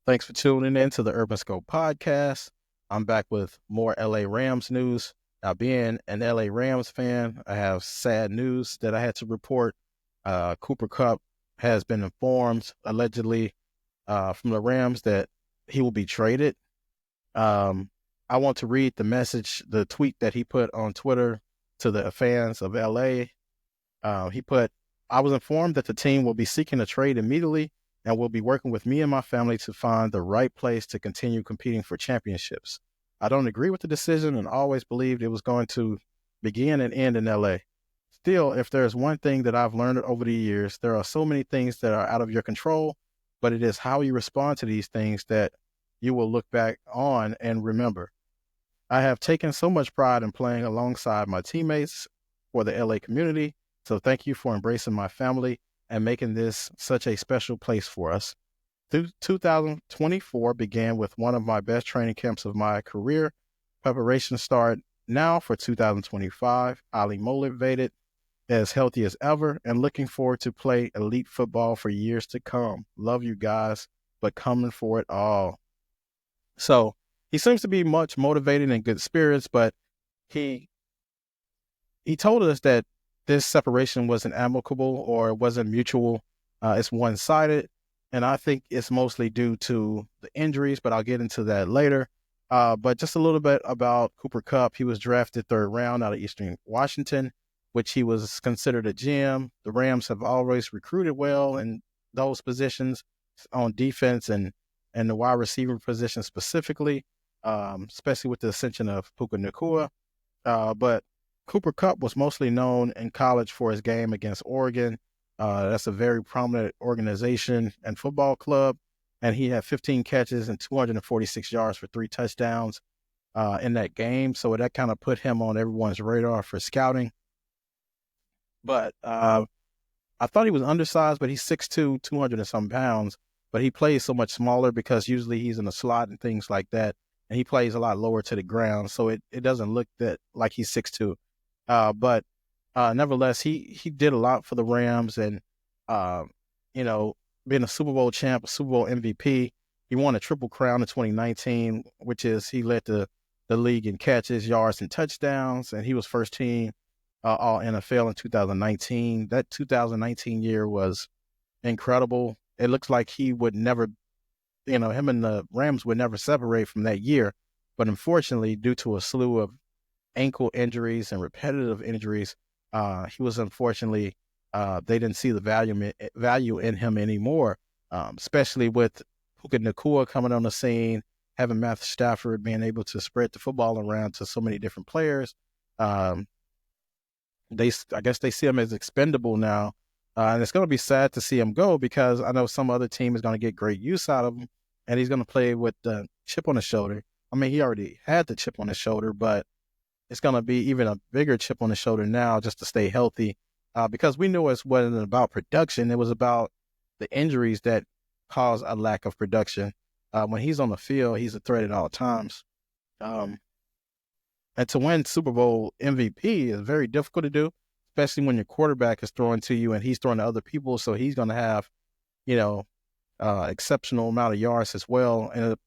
Thanks for tuning in to the Urban Scope podcast. I'm back with more LA Rams news. Now, being an LA Rams fan, I have sad news that I had to report. Cooper Kupp has been informed, allegedly, from the Rams that he will be traded. I want to read the tweet that he put on Twitter to the fans of LA. He put, I was informed that the team will be seeking a trade immediately and will be working with me and my family to find the right place to continue competing for championships. I don't agree with the decision and always believed it was going to begin and end in LA. Still, if there's one thing that I've learned over the years, there are so many things that are out of your control, but it is how you respond to these things that you will look back on and remember. I have taken so much pride in playing alongside my teammates for the LA community, so thank you for embracing my family and making this such a special place for us. 2024 began with one of my best training camps of my career. Preparation start now for 2025. Ali motivated, as healthy as ever, and looking forward to play elite football for years to come. Love you guys, but coming for it all. So he seems to be much motivated and good spirits, but he told us that this separation wasn't amicable or it wasn't mutual. It's one-sided, and I think it's mostly due to the injuries, but I'll get into that later. But just a little bit about Cooper Kupp. He was drafted third round out of Eastern Washington, which he was considered a gem. The Rams have always recruited well in those positions on defense and the wide receiver position specifically, especially with the ascension of Puka Nacua. But Cooper Kupp was mostly known in college for his game against Oregon. That's a very prominent organization and football club. And he had 15 catches and 246 yards for 3 touchdowns in that game. So that kind of put him on everyone's radar for scouting. But I thought he was undersized, but he's 6'2", 200 and some pounds. But he plays so much smaller because usually he's in the slot and things like that. And he plays a lot lower to the ground. So it doesn't look that like he's 6'2". But nevertheless, he did a lot for the Rams, and being a Super Bowl champ, a Super Bowl MVP, he won a Triple Crown in 2019, which is he led the league in catches, yards, and touchdowns, and he was first team All NFL in 2019. That 2019 year was incredible. It looks like he would never, him and the Rams would never separate from that year, but unfortunately, due to a slew of ankle injuries and repetitive injuries, he was unfortunately, they didn't see the value in him anymore, especially with Puka Nacua coming on the scene, having Matthew Stafford being able to spread the football around to so many different players. I guess they see him as expendable now, and it's going to be sad to see him go because I know some other team is going to get great use out of him, and he's going to play with the chip on his shoulder. I mean, he already had the chip on his shoulder, but it's going to be even a bigger chip on his shoulder now just to stay healthy, because we knew it wasn't about production. It was about the injuries that cause a lack of production. When he's on the field, he's a threat at all times. And to win Super Bowl MVP is very difficult to do, especially when your quarterback is throwing to you and he's throwing to other people. So he's going to have, exceptional amount of yards as well, and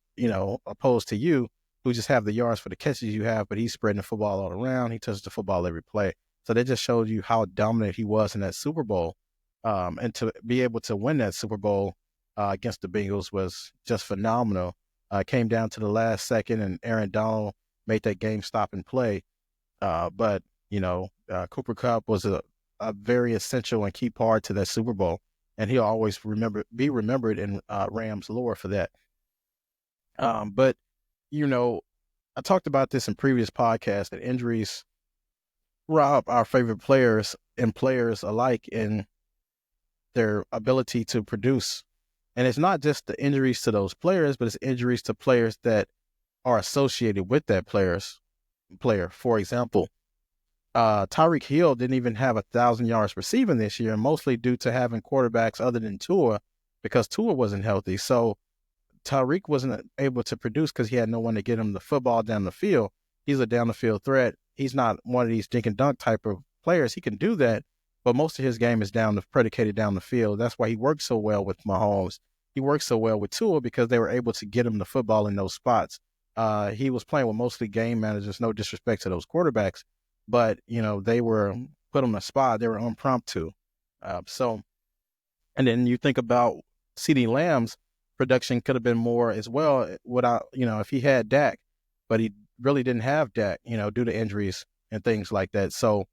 opposed to you, who just have the yards for the catches you have, but he's spreading the football all around. He touches the football every play. So that just shows you how dominant he was in that Super Bowl. And to be able to win that Super Bowl against the Bengals was just phenomenal. It came down to the last second, and Aaron Donald made that game stop and play. But Cooper Kupp was a very essential and key part to that Super Bowl, and he'll always be remembered in Rams lore for that. But I talked about this in previous podcasts that injuries rob our favorite players and players alike in their ability to produce. And it's not just the injuries to those players, but it's injuries to players that are associated with that player. For example, Tyreek Hill didn't even have 1,000 yards receiving this year, mostly due to having quarterbacks other than Tua, because Tua wasn't healthy. So Tyreek wasn't able to produce because he had no one to get him the football down the field. He's a down the field threat. He's not one of these dink and dunk type of players. He can do that, but most of his game is predicated down the field. That's why he works so well with Mahomes he worked so well with Tua because they were able to get him the football in those spots. He was playing with mostly game managers, no disrespect to those quarterbacks, but, they were put on the spot. They were impromptu. So, and then you think about CeeDee Lamb's production could have been more as well without, if he had Dak, but he really didn't have Dak, due to injuries and things like that. So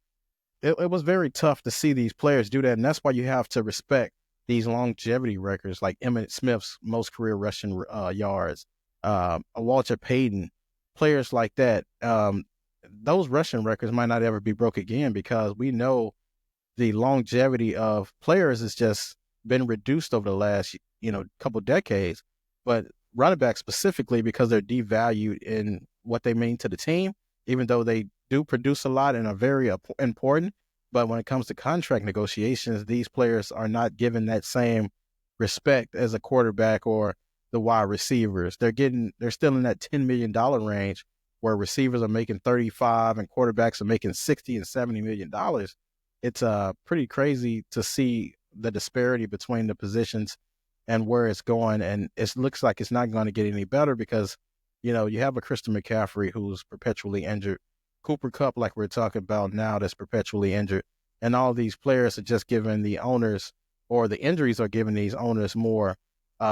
it was very tough to see these players do that. And that's why you have to respect these longevity records like Emmitt Smith's most career rushing yards, Walter Payton, players like that. Those rushing records might not ever be broke again because we know the longevity of players has just been reduced over the last, couple decades. But running backs specifically, because they're devalued in what they mean to the team, even though they do produce a lot and are very important. But when it comes to contract negotiations, these players are not given that same respect as a quarterback or the wide receivers. They're still in that $10 million range where receivers are making 35 and quarterbacks are making 60 and $70 million. It's pretty crazy to see the disparity between the positions and where it's going. And it looks like it's not going to get any better because, you have a Christian McCaffrey who's perpetually injured, Cooper Kupp, like we're talking about now, that's perpetually injured. And all these players are just giving the owners, or the injuries are giving these owners more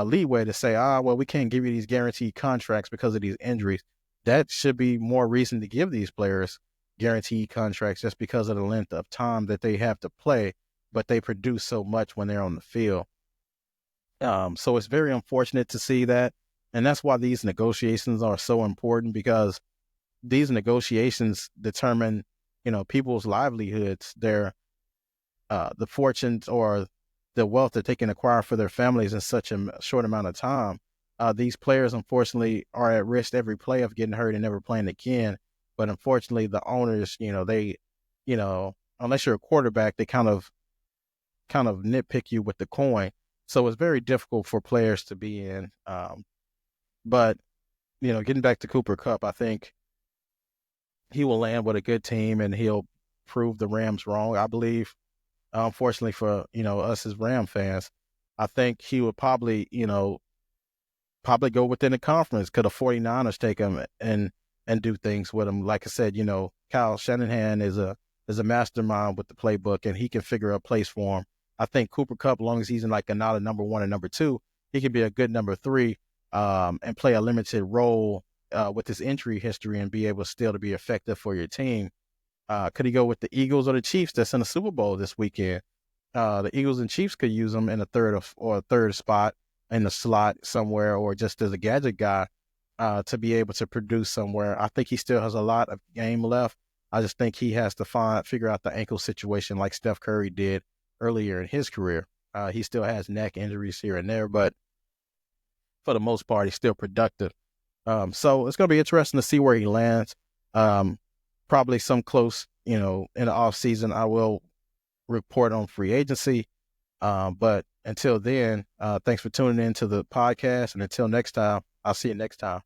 leeway to say, well, we can't give you these guaranteed contracts because of these injuries. That should be more reason to give these players guaranteed contracts just because of the length of time that they have to play, but they produce so much when they're on the field. So it's very unfortunate to see that. And that's why these negotiations are so important, because these negotiations determine, people's livelihoods, their the fortunes or the wealth that they can acquire for their families in such a short amount of time. These players, unfortunately, are at risk every play of getting hurt and never playing again. But unfortunately, the owners, they, unless you're a quarterback, they kind of nitpick you with the coin. So it's very difficult for players to be in. But, getting back to Cooper Kupp, I think he will land with a good team and he'll prove the Rams wrong. I believe, unfortunately for, us as Ram fans, I think he would probably go within the conference. Could the 49ers take him and do things with him? Like I said, Kyle Shanahan is a mastermind with the playbook and he can figure a place for him. I think Cooper Kupp, as long as he's in like not a number one and number two, he can be a good number three and play a limited role with his injury history and be able still to be effective for your team. Could he go with the Eagles or the Chiefs that's in the Super Bowl this weekend? The Eagles and Chiefs could use him in a third spot in the slot somewhere, or just as a gadget guy to be able to produce somewhere. I think he still has a lot of game left. I just think he has to figure out the ankle situation like Steph Curry did earlier in his career. He still has neck injuries here and there, but for the most part, he's still productive. So it's going to be interesting to see where he lands. Probably some close, in the off season, I will report on free agency. But until then, thanks for tuning in to the podcast. And until next time, I'll see you next time.